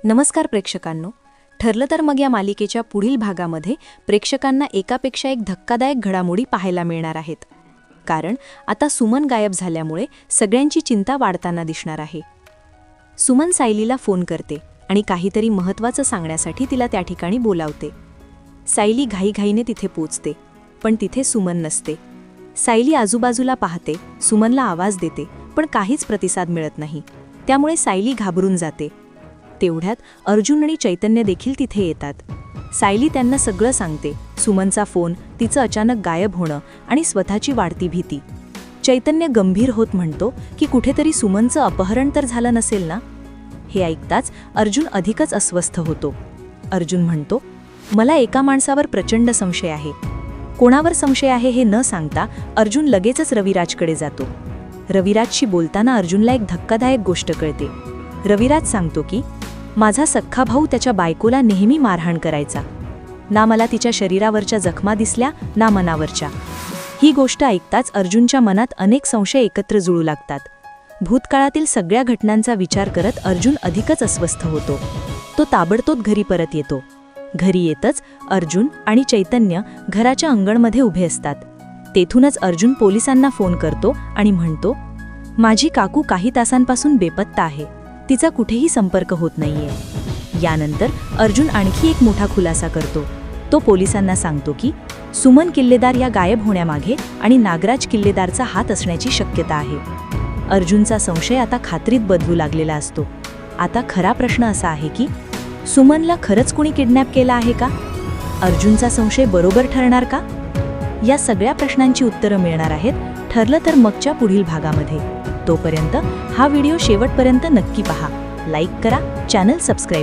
नमस्कार प्रेक्षकांनो. ठरलं तर मग या मालिकेच्या पुढील भागामध्ये प्रेक्षकांना एकापेक्षा एक धक्कादायक घडामोडी पाहायला मिळणार आहेत. कारण आता सुमन गायब झाल्यामुळे सगळ्यांची चिंता वाढताना दिसणार आहे. सुमन सायलीला फोन करते आणि काहीतरी महत्त्वाचं सांगण्यासाठी तिला त्या ठिकाणी बोलावते. सायली घाईघाईने तिथे पोचते, पण तिथे सुमन नसते. सायली आजूबाजूला पाहते, सुमनला आवाज देते, पण काहीच प्रतिसाद मिळत नाही. त्यामुळे सायली घाबरून जाते. तेवढ्यात अर्जुन आणि चैतन्य देखील तिथे येतात. सायली त्यांना सगळं सांगते, सुमनचा फोन, तिचं अचानक गायब होणं आणि स्वतःची वाढती भीती. चैतन्य गंभीर होत म्हणतो की कुठेतरी सुमनचं अपहरण तर झालं नसेल ना. हे ऐकताच अर्जुन अधिकच अस्वस्थ होतो. अर्जुन म्हणतो, मला एका माणसावर प्रचंड संशय आहे. कोणावर संशय आहे हे न सांगता अर्जुन लगेचच रविराजकडे जातो. रविराजशी बोलताना अर्जुनला एक धक्कादायक गोष्ट कळते. रविराज सांगतो की माझा सख्खा भाऊ त्याच्या बायकोला नेहमी मारहाण करायचा. ना मला तिच्या शरीरावरच्या जखमा दिसल्या ना मनावरच्या. ही गोष्ट ऐकताच अर्जुनच्या मनात अनेक संशय एकत्र जुळू लागतात. भूतकाळातील सगळ्या घटनांचा विचार करत अर्जुन अधिकच अस्वस्थ होतो. तो ताबडतोब घरी परत येतो. घरी येतच अर्जुन आणि चैतन्य घराच्या अंगणमध्ये उभे असतात. तेथूनच अर्जुन पोलिसांना फोन करतो आणि म्हणतो, माझी काकू काही तासांपासून बेपत्ता आहे. तिचा कुठेही संपर्क होत नाहीये. यानंतर अर्जुन आणखी एक मोठा खुलासा करतो. तो पोलिसांना सांगतो की सुमन किल्लेदार या गायब होण्यामागे आणि नागराज किल्लेदारचा हात असण्याची शक्यता आहे. अर्जुनचा संशय आता खात्रीत बदलू लागलेला असतो. आता खरा प्रश्न असा आहे की सुमनला खरंच कुणी किडनॅप केला आहे का? अर्जुनचा संशय बरोबर ठरणार का? या सगळ्या प्रश्नांची उत्तरं मिळणार आहेत ठरलं तर मगच्या पुढील भागामध्ये. तोपर्यंत हा व्हिडिओ शेवटपर्यंत नक्की पहा, लाईक करा, चॅनल सबस्क्राईब